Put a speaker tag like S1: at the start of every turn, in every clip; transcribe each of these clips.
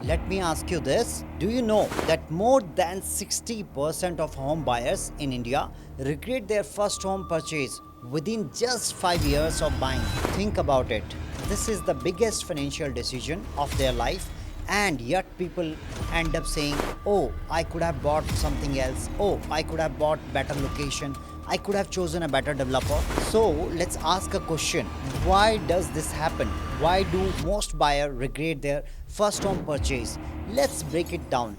S1: Let me ask you this. Do you know that more than 60% of home buyers in India regret their first home purchase within just 5 years of buying? Think about it. This is the biggest financial decision of their life, and yet people end up saying, "Oh, I could have bought something else. Oh, I could have bought better location. I could have chosen a better developer." So let's ask a question. Why does this happen? Why do most buyers regret their first home purchase? Let's break it down.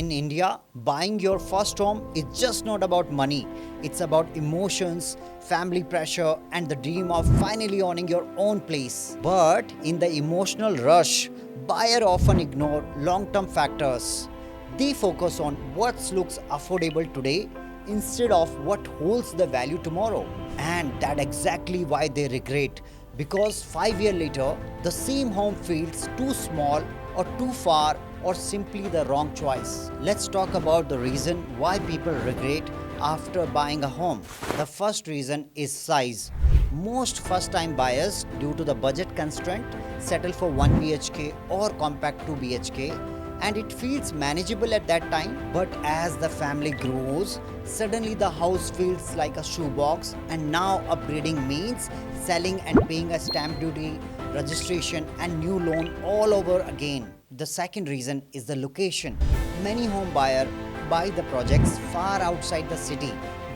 S1: In India, buying your first home is just not about money. It's about emotions, family pressure, and the dream of finally owning your own place. But in the emotional rush, buyers often ignore long-term factors. They focus on what looks affordable today instead of what holds the value tomorrow. And that's exactly why they regret, because 5 years later, the same home feels too small or too far or simply the wrong choice. Let's talk about the reason why people regret after buying a home. The first reason is size. Most first time buyers, due to the budget constraint, settle for 1 BHK or compact 2 BHK, and it feels manageable at that time. But as the family grows, suddenly the house feels like a shoebox, and now upgrading means selling and paying a stamp duty, registration, and new loan all over again. The second reason is the location. Many home buyers buy the projects far outside the city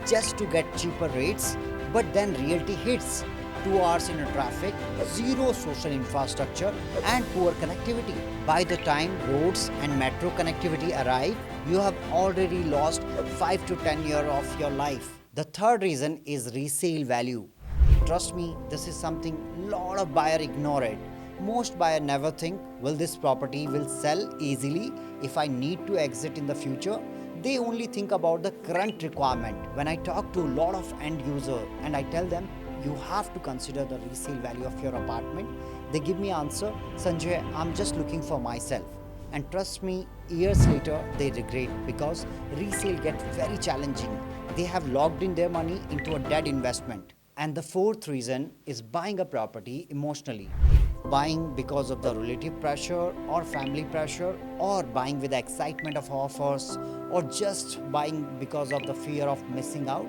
S1: just to get cheaper rates, but then reality hits. 2 hours in a traffic, zero social infrastructure, and poor connectivity. By the time roads and metro connectivity arrive, you have already lost 5 to 10 years of your life. The third reason is resale value. Trust me, this is something lot of buyers ignore it. Most buyers never think, will this property will sell easily if I need to exit in the future? They only think about the current requirement. When I talk to a lot of end user and I tell them, you have to consider the resale value of your apartment, they give me answer, Sanjay, I'm just looking for myself. And trust me, years later they regret, because resale gets very challenging. They have locked in their money into a dead investment. And the fourth reason is buying a property emotionally. Buying because of the relative pressure or family pressure, or buying with the excitement of offers, or just buying because of the fear of missing out.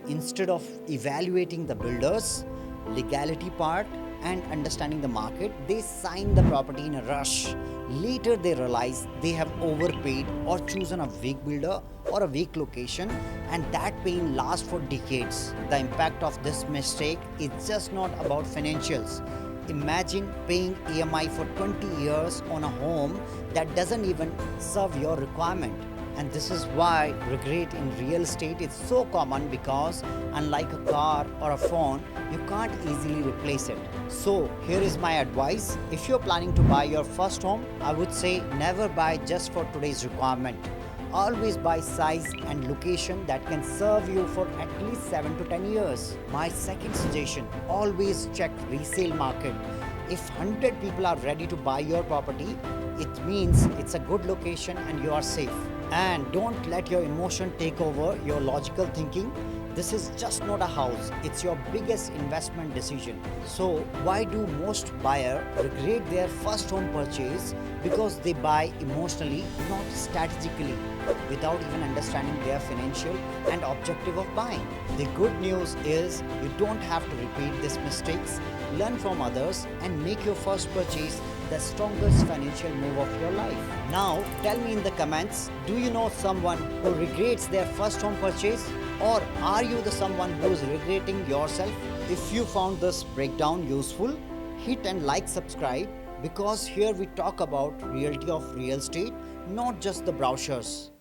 S1: Instead of evaluating the builders, legality part, and understanding the market, they sign the property in a rush. Later they realize they have overpaid or chosen a weak builder or a weak location, and that pain lasts for decades. The impact of this mistake is just not about financials. Imagine paying EMI for 20 years on a home that doesn't even serve your requirement. And this is why regret in real estate is so common, because unlike a car or a phone, you can't easily replace it. So here is my advice. If you're planning to buy your first home, I would say never buy just for today's requirement. Always buy size and location that can serve you for at least 7 to 10 years. My second suggestion, always check resale market. If 100 people are ready to buy your property, it means it's a good location and you are safe. And don't let your emotion take over your logical thinking. This is just not a house, it's your biggest investment decision. So why do most buyers regret their first home purchase? Because they buy emotionally, not strategically, without even understanding their financial and objective of buying. The good news is you don't have to repeat these mistakes. Learn from others and make your first purchase the strongest financial move of your life. Now, tell me in the comments, do you know someone who regrets their first home purchase? Or are you the someone who is regretting yourself? If you found this breakdown useful, hit and like, subscribe, because here we talk about reality of real estate, not just the brochures.